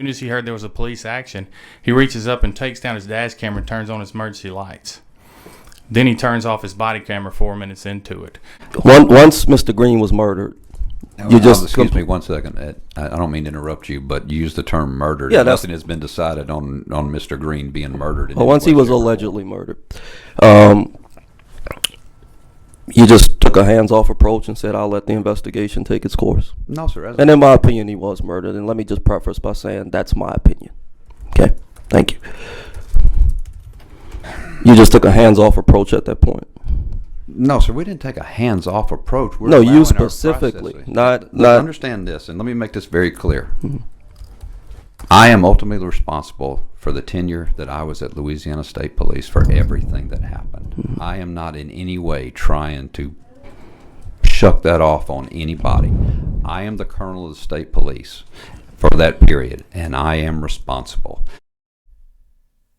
soon as he heard there was a police action, he reaches up and takes down his dash camera and turns on his emergency lights. Then he turns off his body camera 4 minutes into it. Once Mr. Green was murdered, excuse me 1 second. I don't mean to interrupt you, but you used the term murdered. Yeah, nothing has been decided on Mr. Green being murdered. Well, once he was allegedly murdered, you just took a hands-off approach and said, "I'll let the investigation take its course." No, sir. And in my opinion, he was murdered. And let me just preface by saying that's my opinion. Okay, thank you. You just took a hands-off approach at that point. No, sir. We didn't take a hands-off approach. We're No, you allowing our specifically, processing. not. Understand this, and let me make this very clear. Mm-hmm. I am ultimately responsible for the tenure that I was at Louisiana State Police for everything that happened. Mm-hmm. I am not in any way trying to shuck that off on anybody. I am the colonel of the state police for that period, and I am responsible.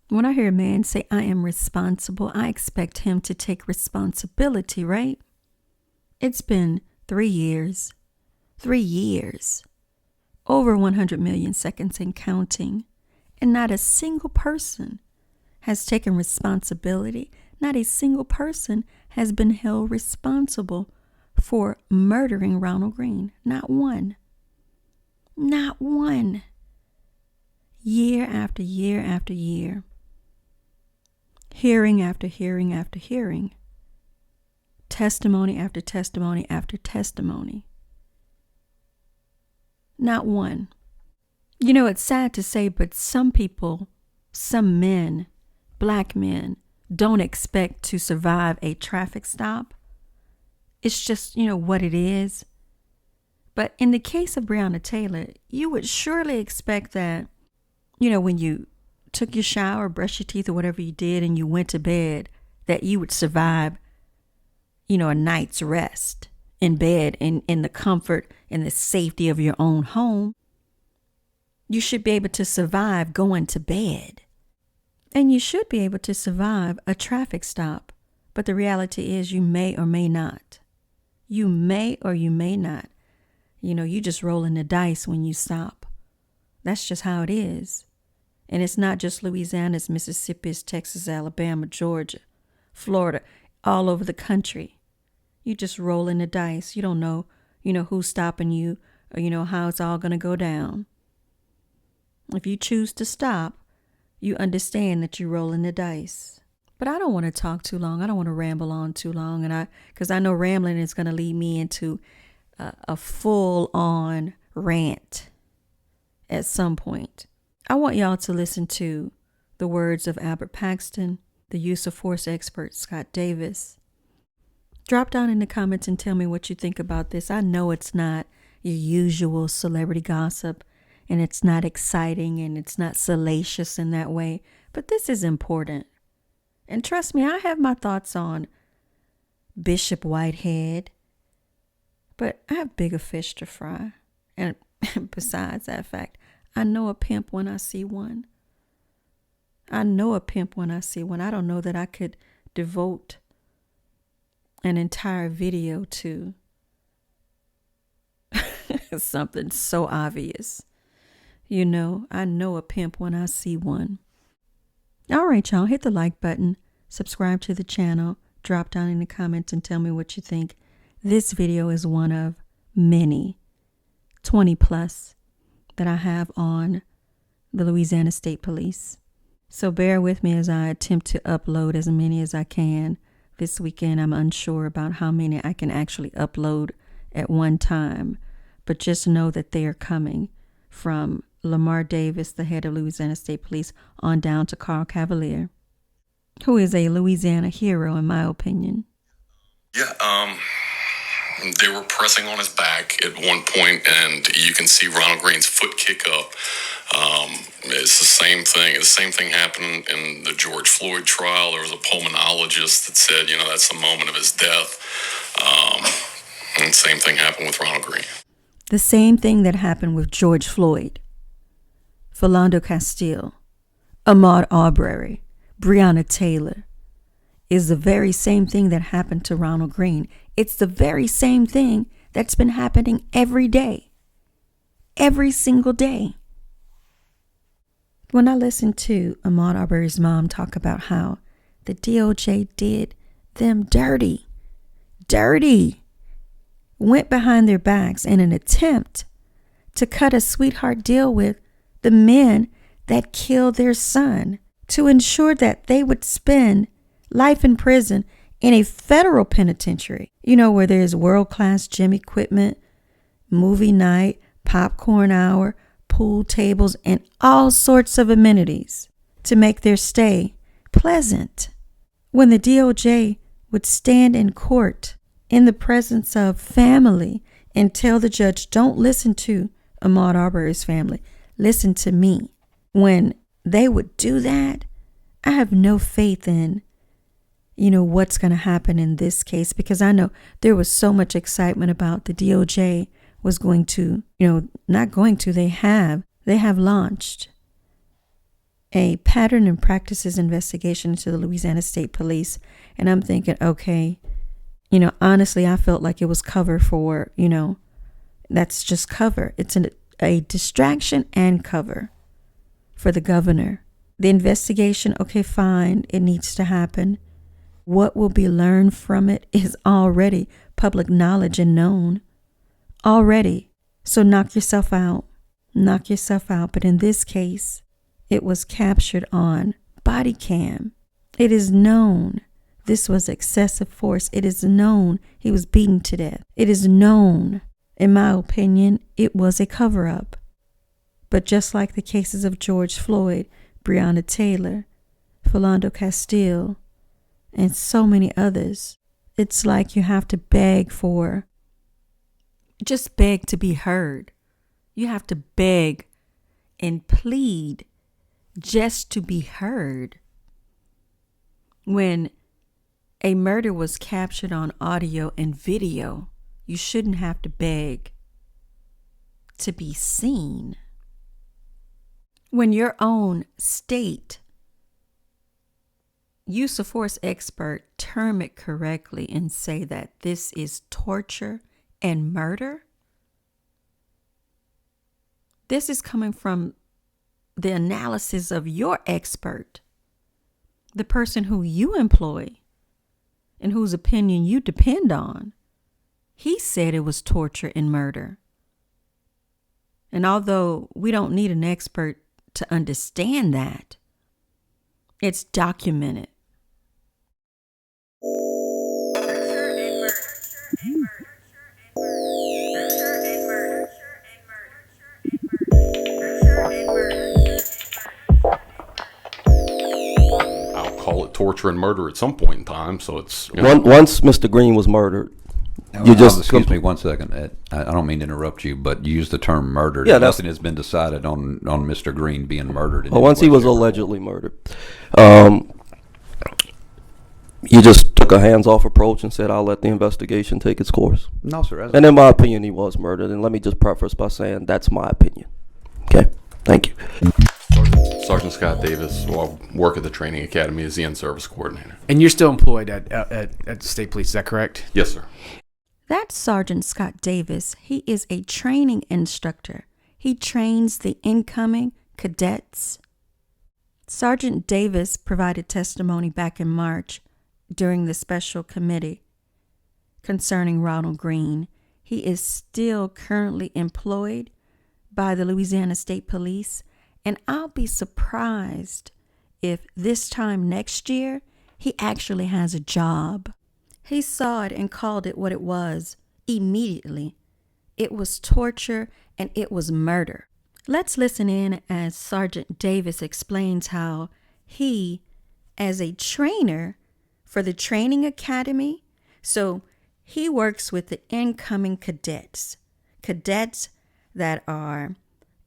When I hear a man say, "I am responsible," I expect him to take responsibility, right? It's been 3 years. 3 years. Over 100 million seconds and counting. And not a single person has taken responsibility. Not a single person has been held responsible for murdering Ronald Green. Not one. Not one. Year after year after year. Hearing after hearing after hearing. Testimony after testimony after testimony. Not one. You know, it's sad to say, but some people, some men, black men, don't expect to survive a traffic stop. It's just, what it is. But in the case of Breonna Taylor, you would surely expect that, when you took your shower, brushed your teeth, or whatever you did, and you went to bed, that you would survive, a night's rest in bed, in the comfort and the safety of your own home. You should be able to survive going to bed. And you should be able to survive a traffic stop. But the reality is you may or may not. You may or you may not. You just rolling the dice when you stop. That's just how it is. And it's not just Louisiana, it's Mississippi, it's Texas, Alabama, Georgia, Florida, all over the country. You just rolling the dice. You don't know, who's stopping you or, how it's all going to go down. If you choose to stop, you understand that you're rolling the dice. But I don't want to talk too long. I don't want to ramble on too long. Because I know rambling is going to lead me into a full-on rant at some point. I want y'all to listen to the words of Albert Paxton, the use of force expert Scott Davis. Drop down in the comments and tell me what you think about this. I know it's not your usual celebrity gossip, and it's not exciting, and it's not salacious in that way, but this is important. And trust me, I have my thoughts on Bishop Whitehead, but I have bigger fish to fry. And besides that fact, I know a pimp when I see one. I know a pimp when I see one. I don't know that I could devote an entire video to something so obvious. I know a pimp when I see one. All right, y'all, hit the like button, subscribe to the channel, drop down in the comments and tell me what you think. This video is one of many, 20 plus, that I have on the Louisiana State Police. So bear with me as I attempt to upload as many as I can. This weekend, I'm unsure about how many I can actually upload at one time, but just know that they are coming from Lamar Davis, the head of Louisiana State Police, on down to Carl Cavalier, who is a Louisiana hero, in my opinion. Yeah, they were pressing on his back at one point, and you can see Ronald Green's foot kick up. It's the same thing. The same thing happened in the George Floyd trial. There was a pulmonologist that said, that's the moment of his death. And the same thing happened with Ronald Green. The same thing that happened with George Floyd, Philando Castile, Ahmaud Arbery, Breonna Taylor, is the very same thing that happened to Ronald Green. It's the very same thing that's been happening every day. Every single day. When I listened to Ahmaud Arbery's mom talk about how the DOJ did them dirty, went behind their backs in an attempt to cut a sweetheart deal with the men that killed their son to ensure that they would spend life in prison in a federal penitentiary, where there's world-class gym equipment, movie night, popcorn hour, pool tables, and all sorts of amenities to make their stay pleasant. When the DOJ would stand in court in the presence of family and tell the judge, don't listen to Ahmaud Arbery's family, listen to me. When they would do that, I have no faith in, what's going to happen in this case, because I know there was so much excitement about the DOJ was going to, they have launched a pattern and practices investigation into the Louisiana State Police. And I'm thinking, okay, honestly, I felt like it was cover for, that's just cover. It's a distraction and cover for the governor. The investigation, okay, fine, it needs to happen. What will be learned from it is already public knowledge and known already. So knock yourself out. But in this case, it was captured on body cam. It is known this was excessive force. It is known he was beaten to death. It is known, in my opinion, it was a cover-up. But just like the cases of George Floyd, Breonna Taylor, Philando Castile, and so many others, it's like you have to beg to be heard. You have to beg and plead just to be heard. When a murder was captured on audio and video, you shouldn't have to beg to be seen. When your own state use of force expert term it correctly and say that this is torture and murder, this is coming from the analysis of your expert, the person who you employ and whose opinion you depend on. He said it was torture and murder. And although we don't need an expert to understand that, it's documented. I'll call it torture and murder at some point in time. So it's Once Mr. Green was murdered, excuse me 1 second. I don't mean to interrupt you, but you used the term murdered. Yeah, nothing has been decided on Mr. Green being murdered. Once he was allegedly murdered, you just took a hands-off approach and said, I'll let the investigation take its course. No, sir. And in my opinion, he was murdered. And let me just preface by saying that's my opinion. Okay? Thank you. Sergeant Scott Davis, who I work at the training academy as the in-service coordinator. And you're still employed at the state police, is that correct? Yes, sir. That's Sergeant Scott Davis. He is a training instructor. He trains the incoming cadets. Sergeant Davis provided testimony back in March during the special committee concerning Ronald Green. He is still currently employed by the Louisiana State Police, and I'll be surprised if this time next year he actually has a job. He saw it and called it what it was immediately. It was torture and it was murder. Let's listen in as Sergeant Davis explains how he, as a trainer for the training academy, so he works with the incoming cadets that are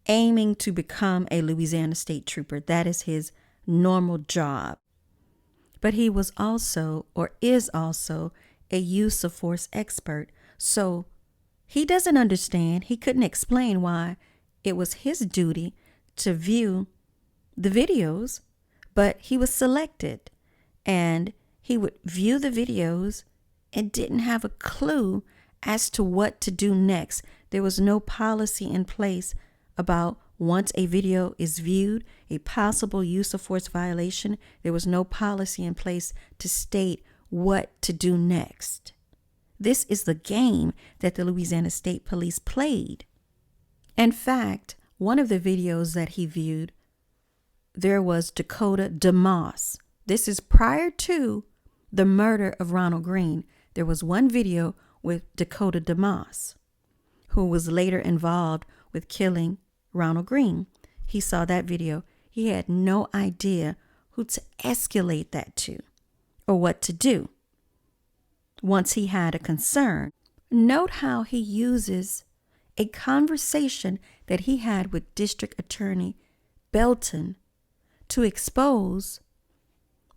aiming to become a Louisiana State Trooper. That is his normal job. But he was also, or is also, a use of force expert. So he doesn't understand. He couldn't explain why it was his duty to view the videos, but he was selected. And he would view the videos and didn't have a clue as to what to do next. There was no policy in place about once a video is viewed, a possible use of force violation, there was no policy in place to state what to do next. This is the game that the Louisiana State Police played. In fact, one of the videos that he viewed, there was Dakota DeMoss. This is prior to the murder of Ronald Green. There was one video with Dakota DeMoss, who was later involved with killing Ronald Green. He saw that video. He had no idea who to escalate that to or what to do once he had a concern. Note how he uses a conversation that he had with District Attorney Belton to expose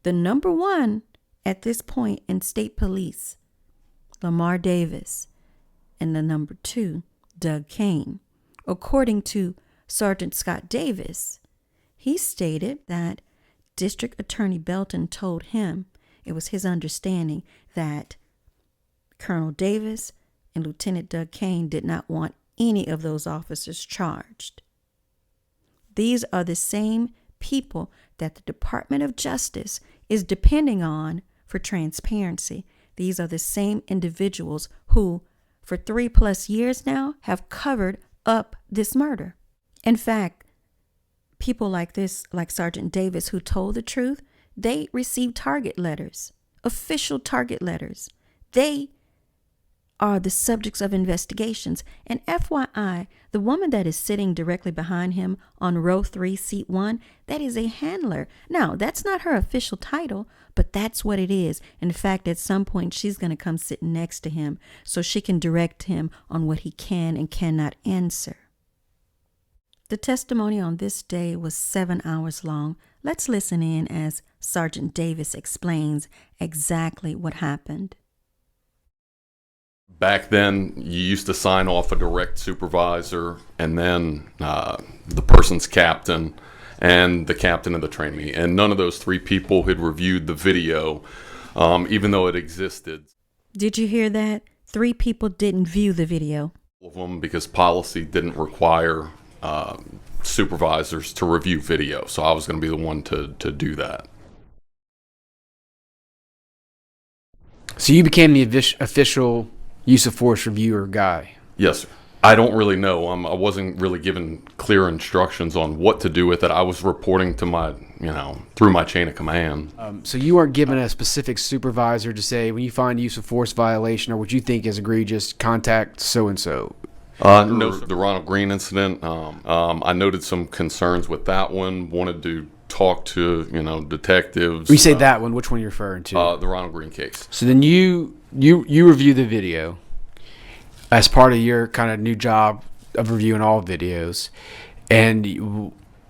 the number one at this point in state police, Lamar Davis, and the number two, Doug Kane. According to Sergeant Scott Davis, he stated that District Attorney Belton told him it was his understanding that Colonel Davis and Lieutenant Doug Kane did not want any of those officers charged. These are the same people that the Department of Justice is depending on for transparency. These are the same individuals who, for 3+ years now, have covered up this murder. In fact, people like this, like Sergeant Davis, who told the truth, they received target letters, official target letters. They are the subjects of investigations. And FYI, the woman that is sitting directly behind him on row 3, seat 1, that is a handler. Now, that's not her official title, but that's what it is. In fact, at some point, she's going to come sit next to him so she can direct him on what he can and cannot answer. The testimony on this day was 7 hours long. Let's listen in as Sergeant Davis explains exactly what happened. Back then, you used to sign off a direct supervisor and then the person's captain and the captain of the trainee. And none of those three people had reviewed the video, even though it existed. Did you hear that? 3 people didn't view the video. All of them, because policy didn't require supervisors to review video. So I was going to be the one to do that. So you became the official use of force reviewer guy. Yes, sir. I don't really know. I wasn't really given clear instructions on what to do with it. I was reporting to my, through my chain of command. So you weren't given a specific supervisor to say, when you find use of force violation or what you think is egregious, contact so-and-so? No, sir. The Ronald Green incident, I noted some concerns with that one. Wanted to talk to, detectives. When you say that one, which one are you referring to? The Ronald Green case. So then you review the video as part of your kind of new job of reviewing all videos, and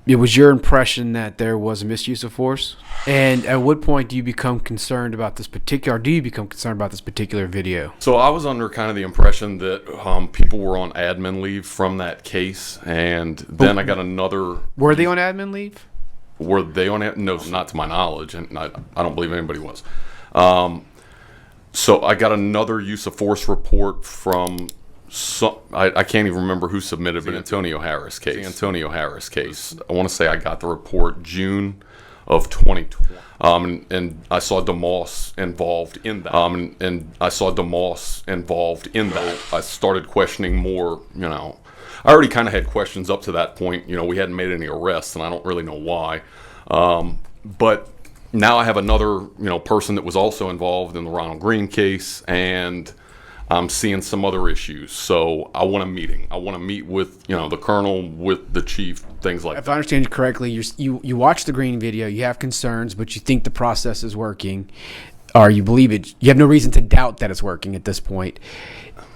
it was your impression that there was a misuse of force. And at what point do you become concerned about this particular video? So I was under kind of the impression that people were on admin leave from that case, and then I got another. Were they on admin leave? Were they on it? No, not to my knowledge, and I don't believe anybody was. So I got another use of force report from I can't even remember who submitted, but Antonio Harris case. The Antonio Harris case. I want to say I got the report June of 2020, and I saw DeMoss involved in that. I started questioning more. I already kind of had questions up to that point. We hadn't made any arrests, and I don't really know why. But now I have another, person that was also involved in the Ronald Green case, and I'm seeing some other issues. So I want a meeting. I want to meet with, the colonel, with the chief, things like that. If I understand you correctly, you watch the Green video, you have concerns, but you think the process is working, or you believe it. You have no reason to doubt that it's working at this point.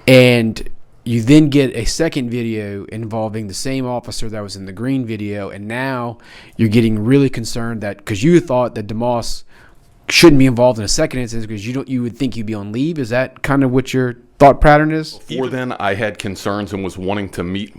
And you then get a second video involving the same officer that was in the Green video, and now you're getting really concerned that because you thought that DeMoss shouldn't be involved in a second instance because you would think he'd be on leave. Is that kind of what your thought pattern is? Before then, I had concerns and was wanting to meet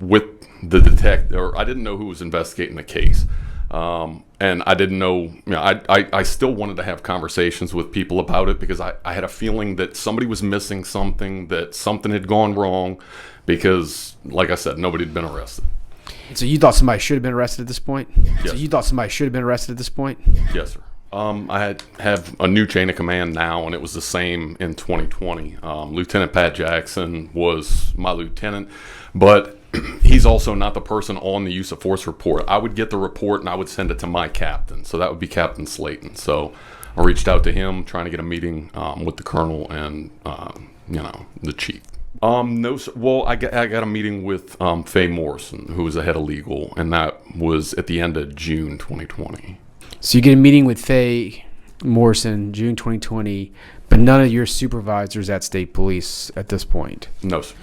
with the detective, or I didn't know who was investigating the case. And I didn't know, I still wanted to have conversations with people about it because I had a feeling that somebody was missing something, that something had gone wrong because, like I said, nobody had been arrested. So you thought somebody should have been arrested at this point? Yes. So you thought somebody should have been arrested at this point? Yes, sir. I have a new chain of command now, and it was the same in 2020. Lieutenant Pat Jackson was my lieutenant, but he's also not the person on the use of force report. I would get the report and I would send it to my captain, so that would be Captain Slayton. So I reached out to him, trying to get a meeting with the colonel and the chief. No, sir. Well, I got a meeting with Faye Morrison, who was the head of legal, and that was at the end of June 2020. So you get a meeting with Faye Morrison, June 2020, but none of your supervisors at state police at this point. No, sir.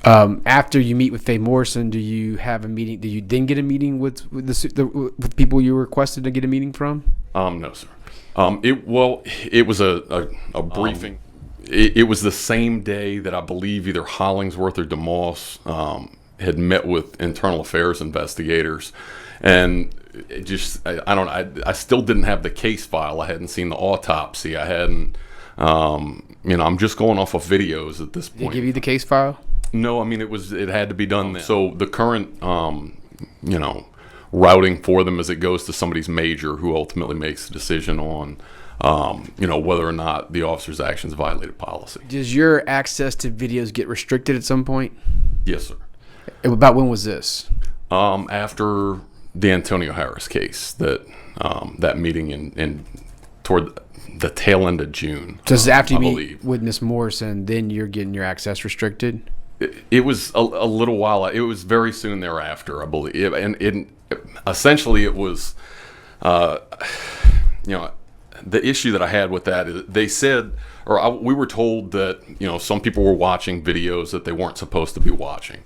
After you meet with Faye Morrison, do you have a meeting? Do you then get a meeting with with people you requested to get a meeting from? No, sir. It was a briefing. It was the same day that I believe either Hollingsworth or DeMoss had met with internal affairs investigators, and it just I still didn't have the case file. I hadn't seen the autopsy. I hadn't. I'm just going off of videos at this point. Did they give you the case file? No, I mean it had to be done then. So the current routing for them as it goes to somebody's major, who ultimately makes the decision on whether or not the officer's actions violated policy. Does your access to videos get restricted at some point? Yes, sir. About when was this? After the Antonio Harris case, that meeting in toward the tail end of June. Just after you meet believe. with Miss Morrison, then you're getting your access restricted? It was a little while. It was very soon thereafter, I believe. And essentially it was, the issue that I had with that is they said, we were told that, some people were watching videos that they weren't supposed to be watching.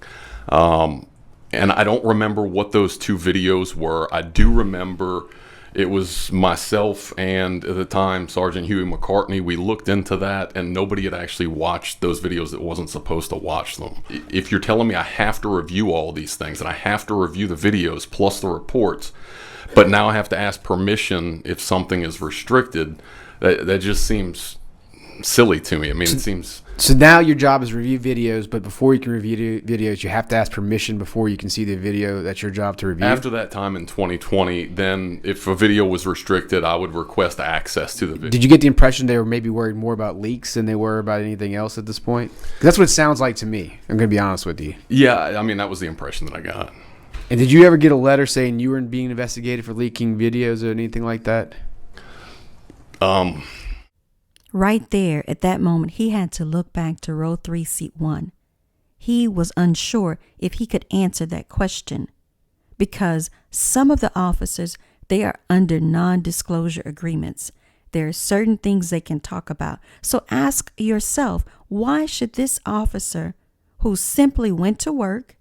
And I don't remember what those two videos were. I do remember it was myself and, at the time, Sergeant Huey McCartney. We looked into that, and nobody had actually watched those videos that wasn't supposed to watch them. If you're telling me I have to review all these things, and I have to review the videos plus the reports, but now I have to ask permission if something is restricted, that just seems silly to me. I mean, it seems... So now your job is review videos, but before you can review videos, you have to ask permission before you can see the video that's your job to review? After that time in 2020, then if a video was restricted, I would request access to the video. Did you get the impression they were maybe worried more about leaks than they were about anything else at this point? 'Cause that's what it sounds like to me. I'm going to be honest with you. Yeah, I mean, that was the impression that I got. And did you ever get a letter saying you were being investigated for leaking videos or anything like that? Right there, at that moment, he had to look back to row 3, seat 1. He was unsure if he could answer that question because some of the officers, they are under non-disclosure agreements. There are certain things they can talk about. So ask yourself, why should this officer who simply went to work,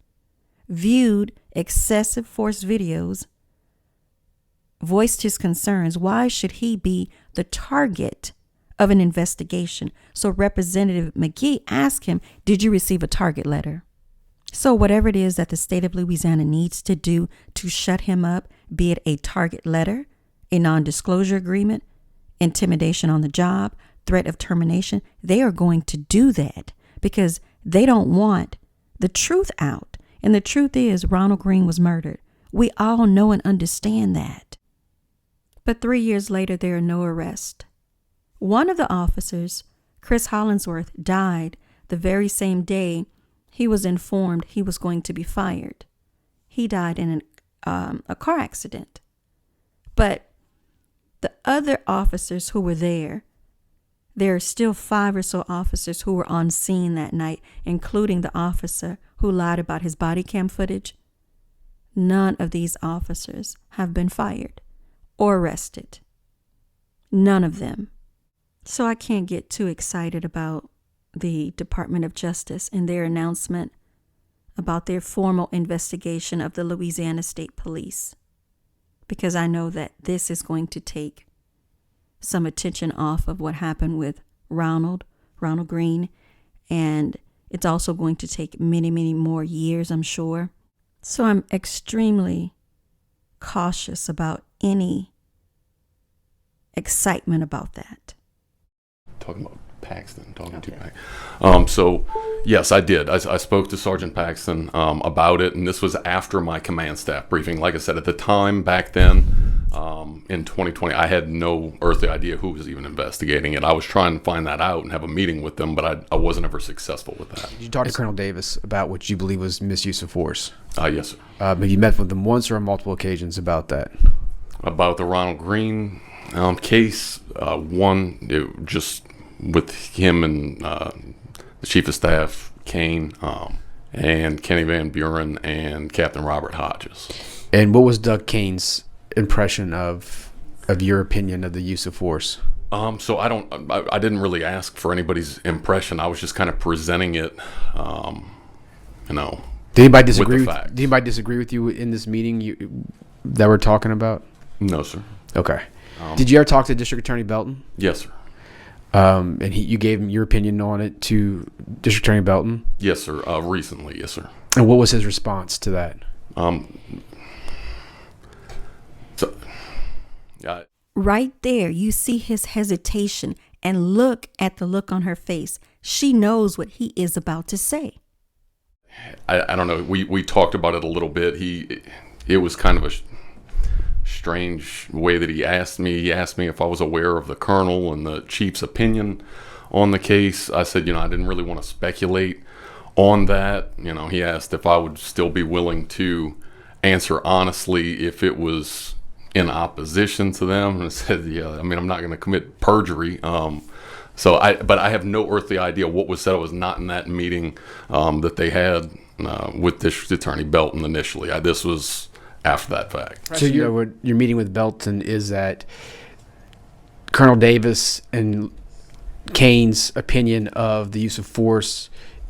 viewed excessive force videos, voiced his concerns, why should he be the target of an investigation? So Representative McGee asked him, did you receive a target letter? So whatever it is that the state of Louisiana needs to do to shut him up, be it a target letter, a non-disclosure agreement, intimidation on the job, threat of termination, they are going to do that because they don't want the truth out. And the truth is Ronald Green was murdered. We all know and understand that. But 3 years later, there are no arrests. One of the officers, Chris Hollingsworth, died the very same day he was informed he was going to be fired. He died in a car accident. But the other officers who were there are still 5 or so officers who were on scene that night, including the officer who lied about his body cam footage. None of these officers have been fired or arrested. None of them. So I can't get too excited about the Department of Justice and their announcement about their formal investigation of the Louisiana State Police, because I know that this is going to take some attention off of what happened with Ronald Green, and it's also going to take many, many more years, I'm sure. So I'm extremely cautious about any excitement about that. Talking about Paxton, talking to Paxton. So, yes, I did. I spoke to Sergeant Paxton about it, and this was after my command staff briefing. Like I said, at the time back then, in 2020, I had no earthly idea who was even investigating it. I was trying to find that out and have a meeting with them, but I wasn't ever successful with that. Did you talk to Colonel Davis about what you believe was misuse of force? Yes, sir. Have you met with them once or on multiple occasions about that? About the Ronald Green case, just with him and the Chief of Staff, Kane, and Kenny Van Buren and Captain Robert Hodges. And what was Doug Kane's impression of your opinion of the use of force? So I didn't really ask for anybody's impression. I was just kind of presenting it, Did anybody disagree? With the facts. Did anybody disagree with you in this meeting that we're talking about? No, sir. Okay. Did you ever talk to District Attorney Belton? Yes, sir. And you gave him your opinion on it to District Attorney Belton? Yes, sir. Recently, yes, sir. And what was his response to that? Right there, you see his hesitation, and look at the look on her face. She knows what he is about to say. I don't know. We talked about it a little bit. It was kind of a strange way that he asked me. He asked me if I was aware of the colonel and the chief's opinion on the case. I said, I didn't really want to speculate on that. He asked if I would still be willing to answer honestly if it was in opposition to them. And I said, yeah, I'm not going to commit perjury. But I have no earthly idea what was said. I was not in that meeting that they had with District Attorney Belton initially. This was after that fact. So your meeting with Belton is that Colonel Davis and Kane's opinion of the use of force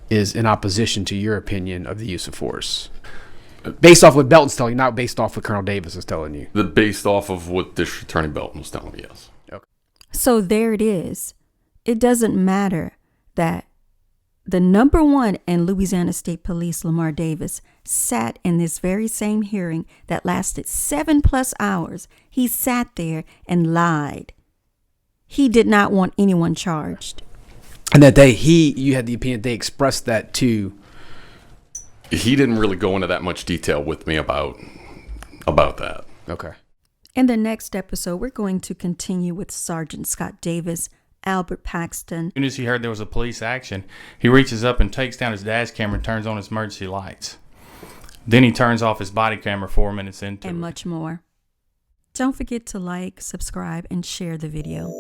is in opposition to your opinion of the use of force? Based off what Belton's telling you, not based off what Colonel Davis is telling you. Based off of what District Attorney Belton was telling me, yes. Okay. So there it is. It doesn't matter that the number one in Louisiana State Police, Lamar Davis, sat in this very same hearing that lasted 7+ hours. He sat there and lied. He did not want anyone charged. And that you had the opinion they expressed that too. He didn't really go into that much detail with me about that. Okay. In the next episode, we're going to continue with Sergeant Scott Davis, Albert Paxton. As soon as he heard there was a police action, he reaches up and takes down his dash camera and turns on his emergency lights. Then he turns off his body camera 4 minutes into it. And much more. Don't forget to like, subscribe, and share the video.